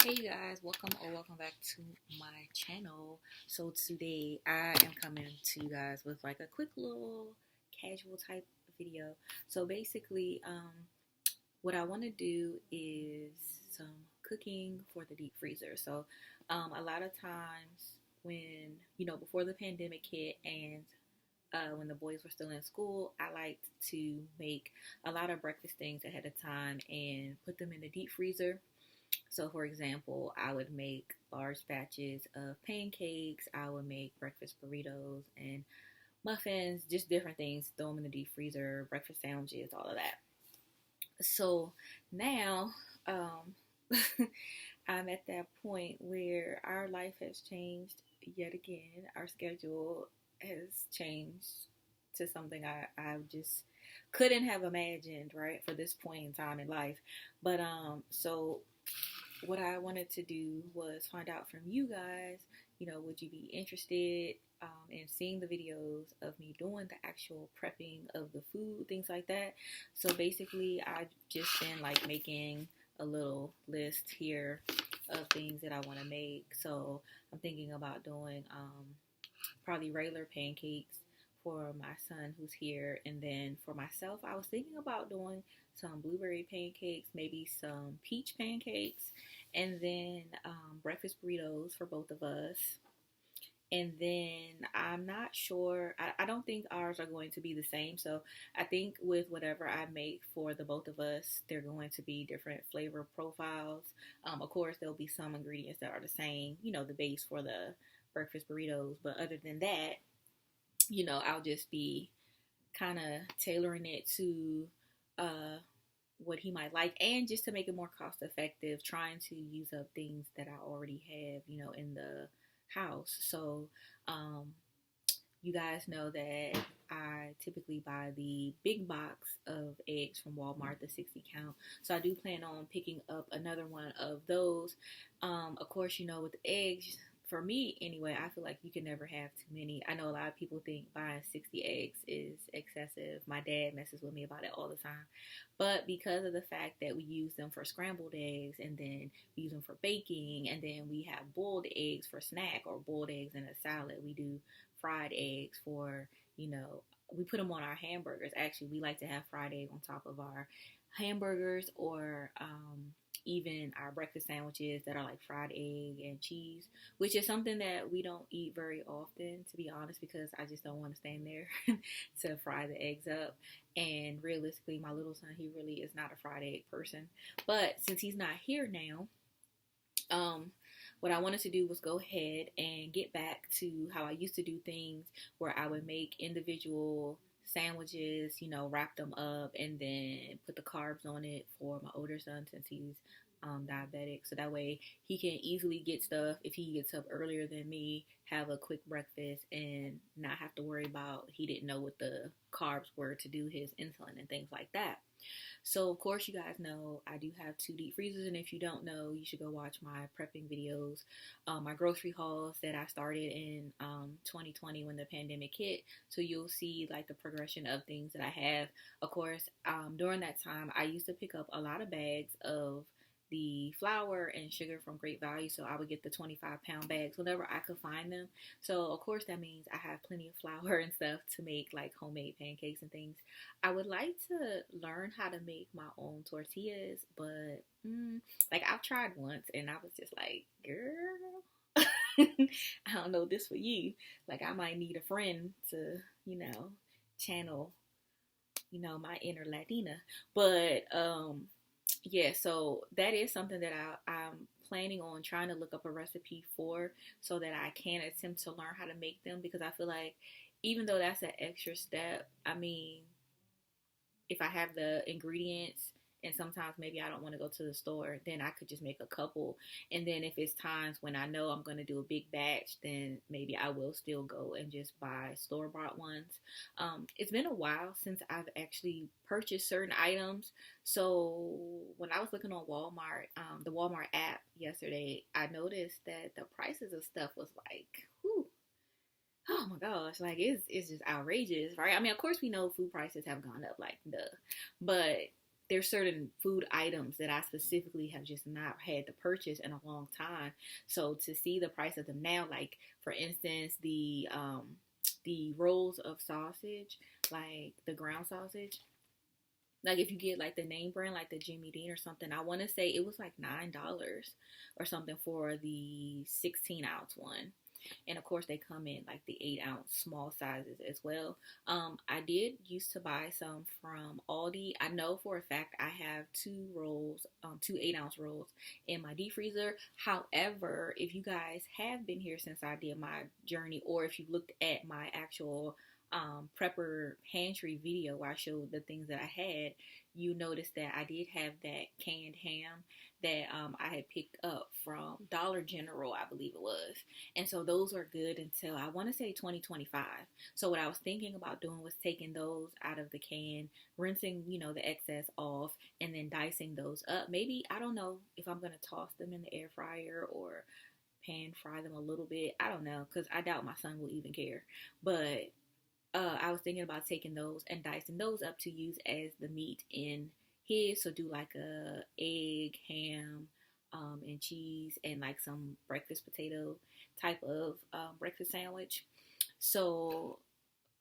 Hey you guys, welcome back to my channel. So today I am coming to you guys with like a quick little casual type video. So basically, what I want to do is some cooking for the deep freezer. So a lot of times when, before the pandemic hit and when the boys were still in school, I liked to make a lot of breakfast things ahead of time and put them in the deep freezer. So, for example, I would make large batches of pancakes. I would make breakfast burritos and muffins, just different things. Throw them in the deep freezer, breakfast sandwiches, all of that. So now I'm at that point where our life has changed yet again. Our schedule has changed to something I just couldn't have imagined, right, for this point in time in life. But so what I wanted to do was find out from you guys, would you be interested in seeing the videos of me doing the actual prepping of the food, things like that. So basically, I've just been like making a little list here of things that I want to make. So I'm thinking about doing probably regular pancakes for my son who's here, and then for myself I was thinking about doing some blueberry pancakes, maybe some peach pancakes, and then breakfast burritos for both of us. And then I'm not sure, I don't think ours are going to be the same. So I think with whatever I make for the both of us, they're going to be different flavor profiles. Of course, there'll be some ingredients that are the same, the base for the breakfast burritos. But other than that, I'll just be kind of tailoring it to what he might like, and just to make it more cost effective, trying to use up things that I already have, in the house. So, you guys know that I typically buy the big box of eggs from Walmart, the 60 count. So I do plan on picking up another one of those. Of course, with the eggs, for me anyway, I feel like you can never have too many. I know a lot of people think buying 60 eggs is excessive. My dad messes with me about it all the time. But because of the fact that we use them for scrambled eggs, and then we use them for baking, and then we have boiled eggs for snack, or boiled eggs in a salad, we do fried eggs for, we put them on our hamburgers. Actually, we like to have fried egg on top of our hamburgers, or even our breakfast sandwiches that are like fried egg and cheese, which is something that we don't eat very often, to be honest, because I just don't want to stand there to fry the eggs up. And realistically, my little son, he really is not a fried egg person. But since he's not here now, what I wanted to do was go ahead and get back to how I used to do things, where I would make individual sandwiches, wrap them up, and then put the carbs on it for my older son, since he's diabetic. So that way he can easily get stuff if he gets up earlier than me, have a quick breakfast, and not have to worry about he didn't know what the carbs were to do his insulin and things like that. So, of course, you guys know I do have 2 deep freezers, and if you don't know, you should go watch my prepping videos, my grocery hauls that I started in 2020 when the pandemic hit. So you'll see like the progression of things that I have. Of course, during that time, I used to pick up a lot of bags of the flour and sugar from Great Value. So I would get the 25-pound bags whenever I could find them. So of course that means I have plenty of flour and stuff to make like homemade pancakes and things. I would like to learn how to make my own tortillas, but like I've tried once and I was just like, girl, I don't know this for you. Like I might need a friend to, channel, my inner Latina. But yeah, so that is something that I'm planning on trying to look up a recipe for, so that I can attempt to learn how to make them, because I feel like even though that's an extra step, I mean, if I have the ingredients, and sometimes maybe I don't want to go to the store, then I could just make a couple. And then if it's times when I know I'm going to do a big batch, then maybe I will still go and just buy store-bought ones. It's been a while since I've actually purchased certain items. So when I was looking on Walmart, the Walmart app yesterday, I noticed that the prices of stuff was like, whew, oh my gosh, like it's just outrageous, right? I mean, of course we know food prices have gone up, like duh, but there's certain food items that I specifically have just not had to purchase in a long time. So to see the price of them now, like for instance, the rolls of sausage, like the ground sausage, like if you get like the name brand, like the Jimmy Dean or something, I want to say it was like $9 or something for the 16-ounce one. And of course, they come in like the 8-ounce small sizes as well. I did used to buy some from Aldi. I know for a fact I have two 8-ounce rolls in my deep freezer. However, if you guys have been here since I did my journey, or if you looked at my actual prepper pantry video where I showed the things that I had, you noticed that I did have that canned ham that I had picked up from Dollar General, I believe it was. And so those are good until I want to say 2025. So what I was thinking about doing was taking those out of the can, rinsing, the excess off, and then dicing those up. Maybe, I don't know if I'm going to toss them in the air fryer or pan fry them a little bit. I don't know, because I doubt my son will even care. But I was thinking about taking those and dicing those up to use as the meat in his. So do like a egg, ham, and cheese, and like some breakfast potato type of breakfast sandwich. So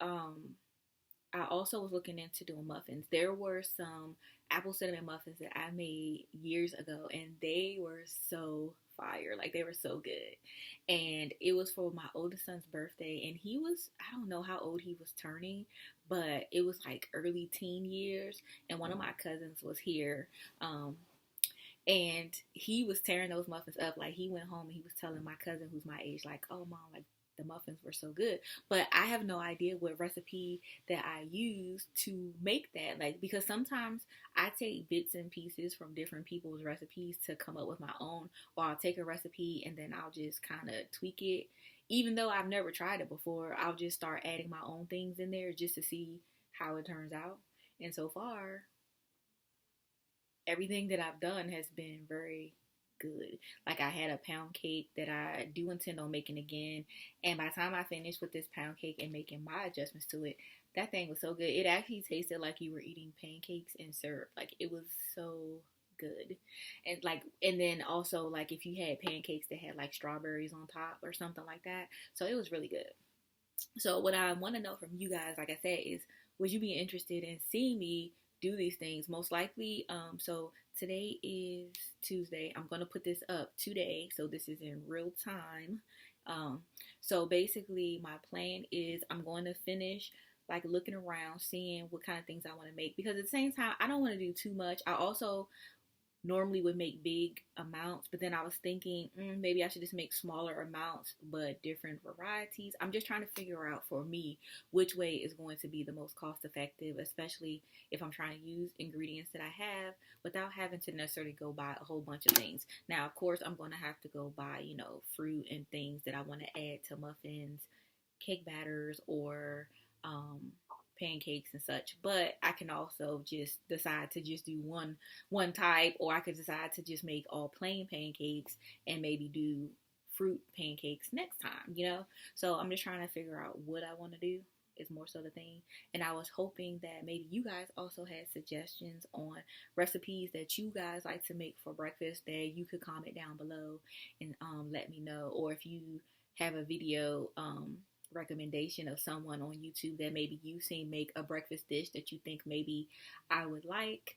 I also was looking into doing muffins. There were some apple cinnamon muffins that I made years ago, and they were so fire. Like, they were so good. And it was for my oldest son's birthday, and he was, I don't know how old he was turning, but it was like early teen years, and one of my cousins was here. And he was tearing those muffins up. Like, he went home and he was telling my cousin, who's my age, like, oh, mom, like, the muffins were so good. But I have no idea what recipe that I used to make that. Like, because sometimes I take bits and pieces from different people's recipes to come up with my own. Or I'll take a recipe and then I'll just kind of tweak it. Even though I've never tried it before, I'll just start adding my own things in there just to see how it turns out. And so far, everything that I've done has been very good. Like, I had a pound cake that I do intend on making again. And by the time I finished with this pound cake and making my adjustments to it, that thing was so good. It actually tasted like you were eating pancakes and syrup. Like, it was so good. And then also, like, if you had pancakes that had like strawberries on top or something like that. So it was really good. So what I want to know from you guys, like I said, is would you be interested in seeing me do these things? Most likely. So today is Tuesday. I'm gonna put this up today, so this is in real time. Um, so basically, my plan is I'm going to finish like looking around, seeing what kind of things I want to make, because at the same time, I don't want to do too much. I also normally would make big amounts, but then I was thinking maybe I should just make smaller amounts but different varieties. I'm just trying to figure out for me which way is going to be the most cost effective, especially if I'm trying to use ingredients that I have without having to necessarily go buy a whole bunch of things. Now, of course, I'm going to have to go buy, fruit and things that I want to add to muffins, cake batters, or pancakes and such. But I can also just decide to just do one type, or I could decide to just make all plain pancakes and maybe do fruit pancakes next time. So I'm just trying to figure out what I want to do is more so the thing. And I was hoping that maybe you guys also had suggestions on recipes that you guys like to make for breakfast, that you could comment down below and let me know. Or if you have a video recommendation of someone on YouTube that maybe you've seen make a breakfast dish that you think maybe I would like,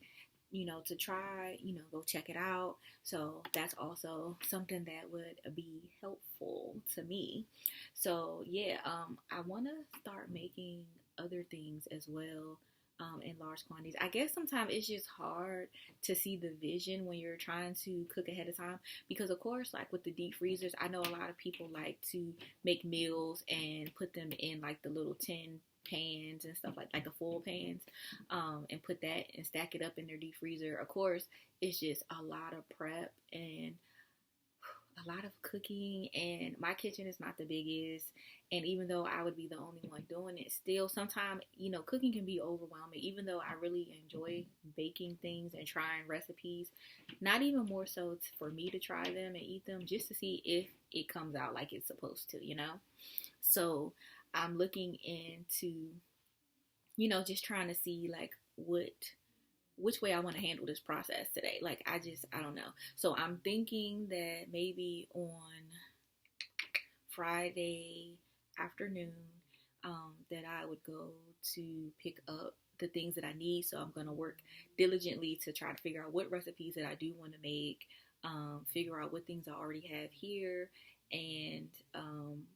to try, go check it out. So that's also something that would be helpful to me. So yeah, I want to start making other things as well. In large quantities. I guess sometimes it's just hard to see the vision when you're trying to cook ahead of time, because of course, like with the deep freezers, I know a lot of people like to make meals and put them in like the little tin pans and stuff like the full pans, and put that and stack it up in their deep freezer. Of course, it's just a lot of prep and a lot of cooking, and my kitchen is not the biggest, and even though I would be the only one doing it, still sometimes cooking can be overwhelming. Even though I really enjoy baking things and trying recipes, not even more so for me to try them and eat them, just to see if it comes out like it's supposed to. So I'm looking into just trying to see like what which way I want to handle this process today. Like, I don't know. So I'm thinking that maybe on Friday afternoon, that I would go to pick up the things that I need. So I'm going to work diligently to try to figure out what recipes that I do want to make, figure out what things I already have here, and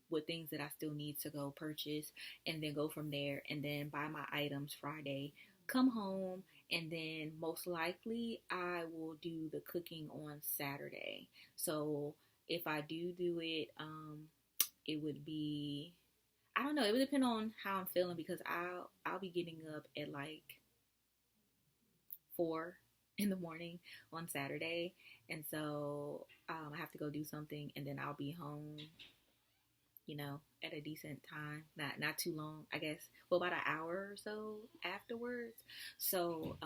what things that I still need to go purchase, and then go from there, and then buy my items Friday, come home, and then most likely I will do the cooking on Saturday. So if I do it, it would be, I don't know, it would depend on how I'm feeling, because I'll be getting up at like 4 in the morning on Saturday, and so I have to go do something, and then I'll be home, at a decent time, not too long, I guess. Well, about an hour or so afterwards. So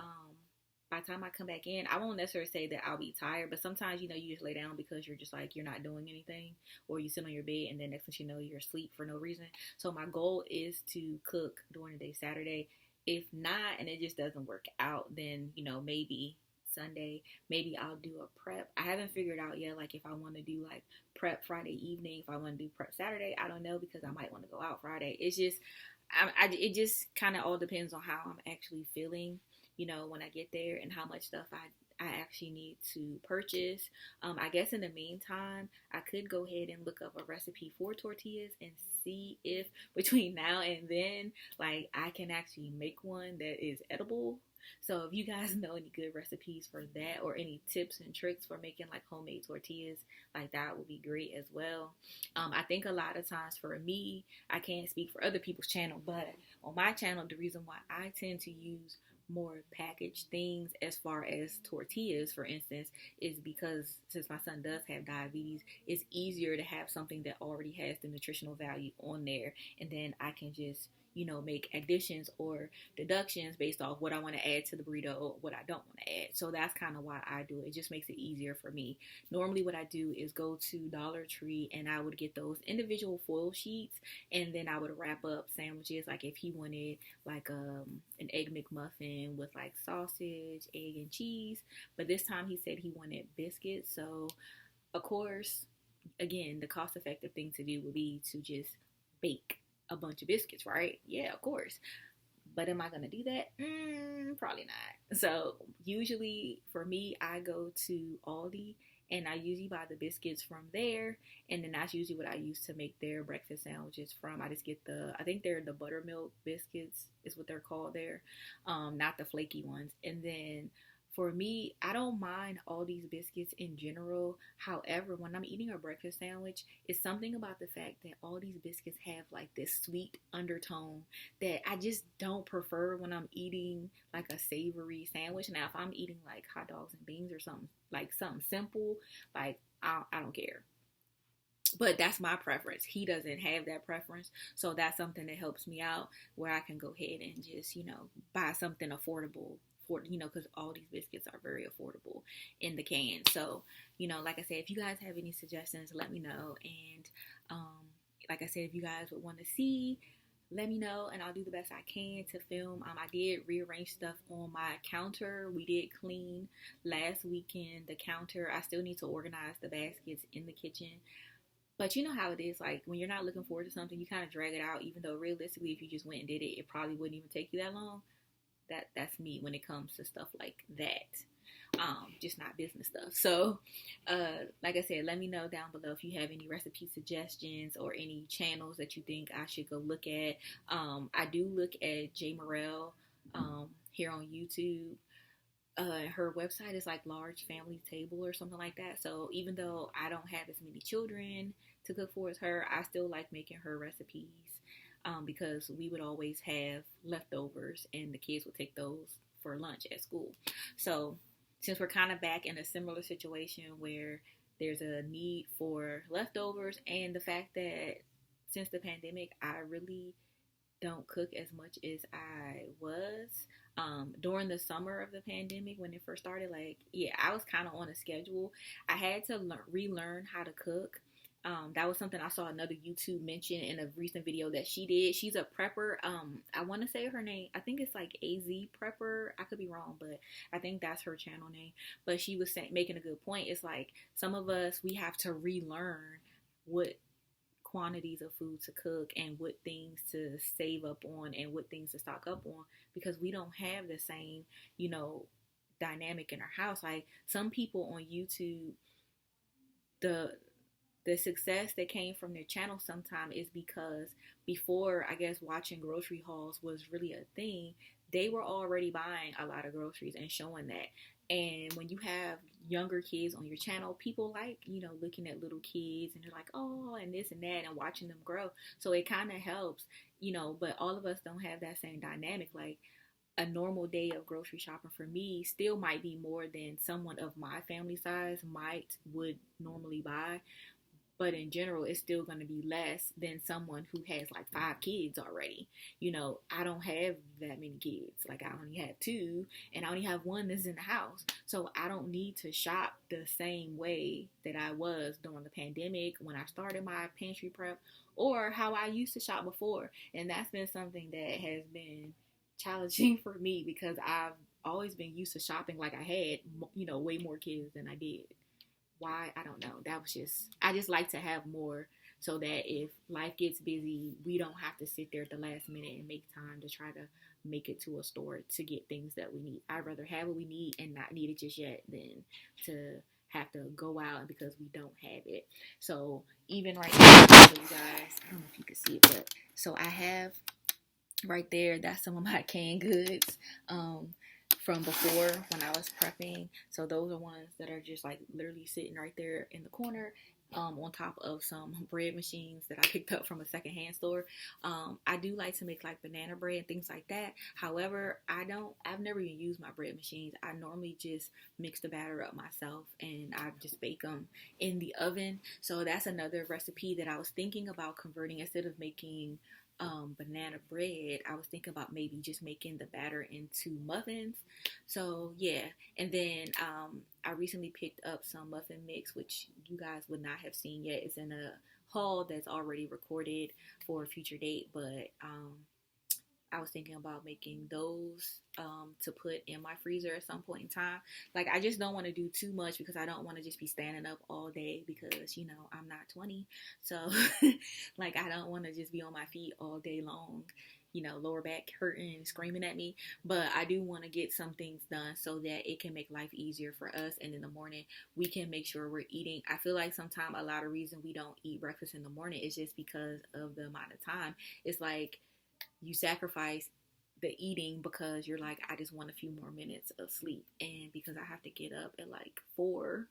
by the time I come back in, I won't necessarily say that I'll be tired, but sometimes, you just lay down because you're just like, you're not doing anything, or you sit on your bed and then next thing you know, you're asleep for no reason. So my goal is to cook during the day Saturday. If not, and it just doesn't work out, then, maybe Sunday, maybe I'll do a prep. I haven't figured out yet, like, if I want to do like prep Friday evening, if I want to do prep Saturday, I don't know, because I might want to go out Friday. It's just, it just kind of all depends on how I'm actually feeling, when I get there, and how much stuff I actually need to purchase. I guess in the meantime, I could go ahead and look up a recipe for tortillas and see if between now and then, like, I can actually make one that is edible. So if you guys know any good recipes for that, or any tips and tricks for making like homemade tortillas, like, that would be great as well. I think a lot of times for me, I can't speak for other people's channel, but on my channel, the reason why I tend to use more packaged things as far as tortillas, for instance, is because since my son does have diabetes, it's easier to have something that already has the nutritional value on there, and then I can just make additions or deductions based off what I want to add to the burrito or what I don't want to add. So that's kind of why I do it. It just makes it easier for me. Normally what I do is go to Dollar Tree and I would get those individual foil sheets, and then I would wrap up sandwiches. Like if he wanted like an egg McMuffin with like sausage, egg, and cheese, but this time he said he wanted biscuits. So of course, again, the cost effective thing to do would be to just bake a bunch of biscuits, right? Yeah, of course. But am I going to do that? Probably not. So usually for me, I go to Aldi and I usually buy the biscuits from there. And then that's usually what I use to make their breakfast sandwiches from. I just get I think they're the buttermilk biscuits is what they're called there. Not the flaky ones. And then for me, I don't mind all these biscuits in general. However, when I'm eating a breakfast sandwich, it's something about the fact that all these biscuits have like this sweet undertone that I just don't prefer when I'm eating like a savory sandwich. Now, if I'm eating like hot dogs and beans or something simple, like I don't care. But that's my preference. He doesn't have that preference. So that's something that helps me out, where I can go ahead and just, buy something affordable for, because all these biscuits are very affordable in the can. So, like I said, if you guys have any suggestions, let me know. And like I said, if you guys would want to see, let me know, and I'll do the best I can to film. I did rearrange stuff on my counter. We did clean last weekend the counter. I still need to organize the baskets in the kitchen. But you know how it is, like when you're not looking forward to something, you kind of drag it out, even though realistically, if you just went and did it, it probably wouldn't even take you that long. That's me when it comes to stuff like that. Just not business stuff. So, like I said, let me know down below if you have any recipe suggestions or any channels that you think I should go look at. I do look at J Morel here on YouTube. Her website is like Large Family Table or something like that. So even though I don't have as many children to cook for as her, I still like making her recipes, because we would always have leftovers and the kids would take those for lunch at school. So since we're kind of back in a similar situation where there's a need for leftovers, and the fact that since the pandemic, I really don't cook as much as I was. During the summer of the pandemic, when it first started, like, yeah, I was kind of on a schedule. I had to relearn how to cook. That was something I saw another YouTube mention in a recent video that she did. She's a prepper. I want to say her name. I think it's like AZ Prepper. I could be wrong, but I think that's her channel name. But she was making a good point. It's like some of us, we have to relearn what quantities of food to cook and what things to save up on and what things to stock up on, because we don't have the same, dynamic in our house. Like some people on YouTube, the the success that came from their channel sometime is because before, I guess, watching grocery hauls was really a thing, they were already buying a lot of groceries and showing that. And when you have younger kids on your channel, people like, looking at little kids and they're like, oh, and this and that, and watching them grow. So it kind of helps, but all of us don't have that same dynamic. Like a normal day of grocery shopping for me still might be more than someone of my family size would normally buy, but in general it's still going to be less than someone who has like 5 kids already. I don't have that many kids. Like I only have 2, and I only have one that's in the house, so I don't need to shop the same way that I was during the pandemic when I started my pantry prep, or how I used to shop before. And that's been something that has been challenging for me because I've always been used to shopping like I had, way more kids than I did. Why? I don't know. I just like to have more so that if life gets busy, we don't have to sit there at the last minute and make time to try to make it to a store to get things that we need. I'd rather have what we need and not need it just yet than to have to go out because we don't have it. So even right now, you guys, I don't know if you can see it, but so I have right there, that's some of my canned goods. From before when I was prepping. So those are ones that are just like literally sitting right there in the corner, on top of some bread machines that I picked up from a secondhand store. I do like to make like banana bread and things like that. However, I've never even used my bread machines. I normally just mix the batter up myself and I just bake them in the oven. So that's another recipe that I was thinking about converting. Instead of making banana bread, I was thinking about maybe just making the batter into muffins. So yeah, and then I recently picked up some muffin mix, which you guys would not have seen yet. It's in a haul that's already recorded for a future date, but I was thinking about making those to put in my freezer at some point in time. Like, I just don't want to do too much because I don't want to just be standing up all day because, I'm not 20. So, like, I don't want to just be on my feet all day long, lower back hurting and screaming at me. But I do want to get some things done so that it can make life easier for us. And in the morning, we can make sure we're eating. I feel like sometimes a lot of reason we don't eat breakfast in the morning is just because of the amount of time. It's like, you sacrifice the eating because you're like, I just want a few more minutes of sleep. And because I have to get up at like 4,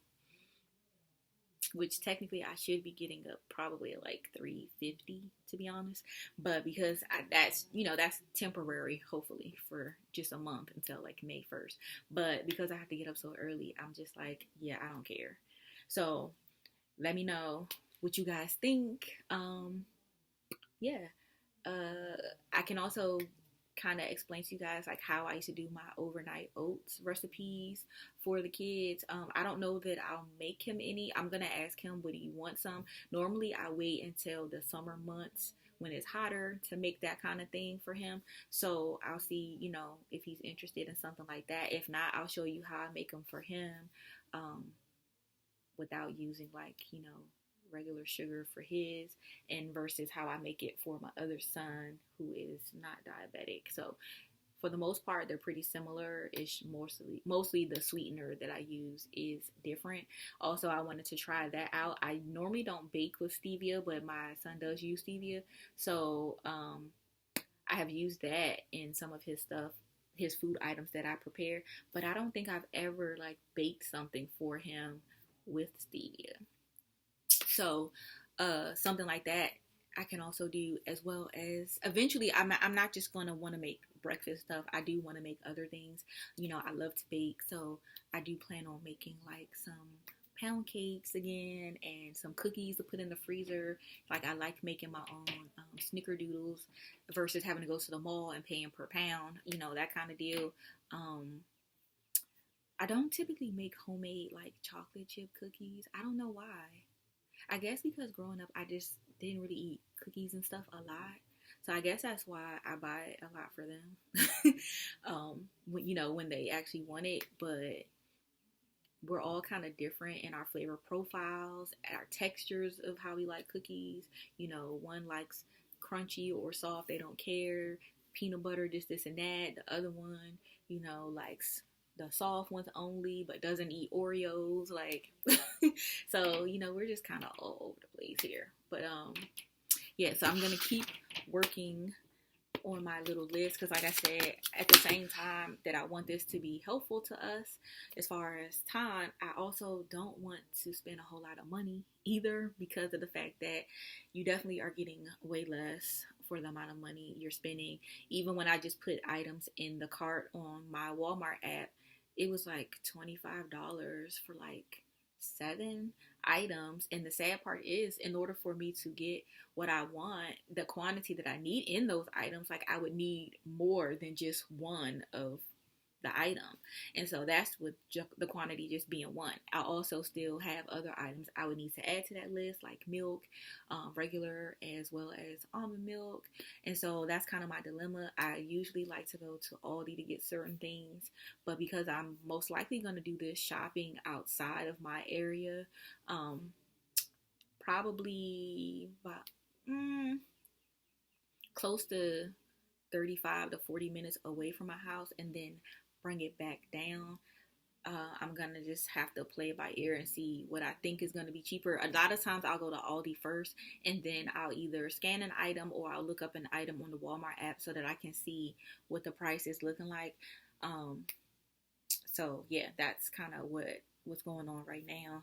which technically I should be getting up probably at like 3:50 to be honest. But because that's temporary, hopefully for just a month until like May 1st. But because I have to get up so early, I'm just like, yeah, I don't care. So let me know what you guys think. Yeah. I can also kind of explain to you guys like how I used to do my overnight oats recipes for the kids. I don't know that I'll make him any. I'm gonna ask him would he want some. Normally I wait until the summer months when it's hotter to make that kind of thing for him. So I'll see, if he's interested in something like that. If not, I'll show you how I make them for him, without using like, regular sugar for his, and versus how I make it for my other son who is not diabetic. So for the most part, they're pretty similar. It's mostly the sweetener that I use is different. Also, I wanted to try that out. I normally don't bake with stevia, but my son does use stevia. So I have used that in some of his stuff, his food items that I prepare, but I don't think I've ever like baked something for him with stevia. So something like that I can also do, as well as eventually I'm not just going to want to make breakfast stuff. I do want to make other things. I love to bake, so I do plan on making like some pound cakes again and some cookies to put in the freezer. Like, I like making my own snickerdoodles versus having to go to the mall and paying per pound, that kind of deal. I don't typically make homemade like chocolate chip cookies. I don't know why. I guess because growing up, I just didn't really eat cookies and stuff a lot. So I guess that's why I buy a lot for them. When when they actually want it, but we're all kind of different in our flavor profiles, our textures of how we like cookies. One likes crunchy or soft, they don't care. Peanut butter, this and that. The other one, likes the soft ones only, but doesn't eat Oreos. Like, so, we're just kind of all over the place here. But, yeah, so I'm going to keep working on my little list because, like I said, at the same time that I want this to be helpful to us as far as time, I also don't want to spend a whole lot of money either, because of the fact that you definitely are getting way less for the amount of money you're spending. Even when I just put items in the cart on my Walmart app, it was like $25 for like 7 items. And the sad part is, in order for me to get what I want, the quantity that I need in those items, like I would need more than just one of the item. And so that's with the quantity just being one. I also still have other items I would need to add to that list, like milk, regular as well as almond milk. And so that's kind of my dilemma. I usually like to go to Aldi to get certain things, but because I'm most likely going to do this shopping outside of my area, probably about close to 35 to 40 minutes away from my house, and then bring it back down. I'm gonna just have to play it by ear and see what I think is gonna be cheaper. A lot of times I'll go to Aldi first, and then I'll either scan an item or I'll look up an item on the Walmart app so that I can see what the price is looking like. So yeah, that's kind of what's going on right now.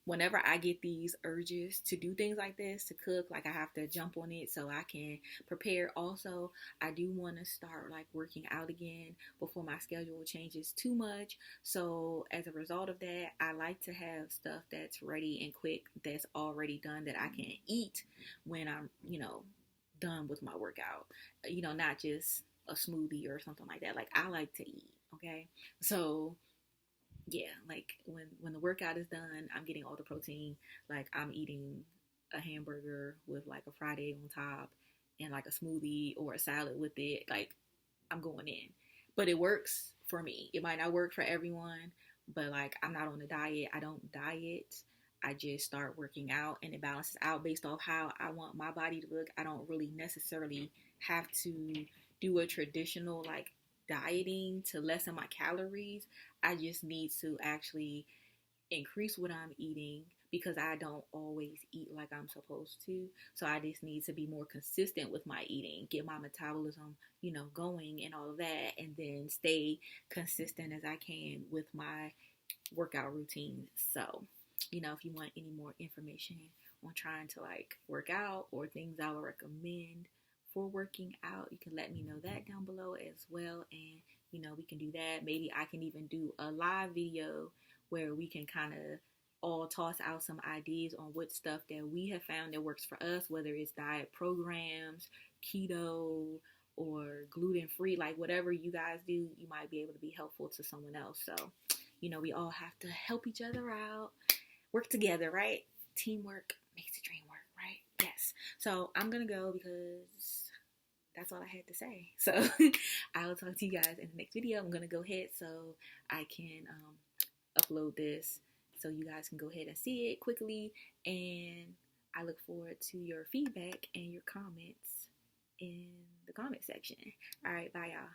Whenever I get these urges to do things like this, to cook, like I have to jump on it so I can prepare. Also, I do want to start like working out again before my schedule changes too much. So as a result of that, I like to have stuff that's ready and quick, that's already done, that I can eat when I'm, done with my workout. Not just a smoothie or something like that. Like, I like to eat, okay? So yeah, like when the workout is done, I'm getting all the protein. Like, I'm eating a hamburger with like a fried egg on top and like a smoothie or a salad with it. Like, I'm going in. But it works for me. It might not work for everyone, but like, I'm not on a diet. I don't diet. I just start working out, and it balances out based off how I want my body to look. I don't really necessarily have to do a traditional like dieting to lessen my calories. I just need to actually increase what I'm eating, because I don't always eat like I'm supposed to. So I just need to be more consistent with my eating, get my metabolism, going and all of that, and then stay consistent as I can with my workout routine. So, if you want any more information on trying to like work out or things I would recommend for working out, you can let me know that down below as well. And, we can do that. Maybe I can even do a live video where we can kind of all toss out some ideas on what stuff that we have found that works for us, whether it's diet programs, keto, or gluten free. Like, whatever you guys do, you might be able to be helpful to someone else. So, we all have to help each other out, work together, right? Teamwork makes the dream work, right? Yes. So I'm gonna go because that's all I had to say. So I will talk to you guys in the next video. I'm gonna go ahead so I can upload this so you guys can go ahead and see it quickly. And I look forward to your feedback and your comments in the comment section. All right, bye y'all.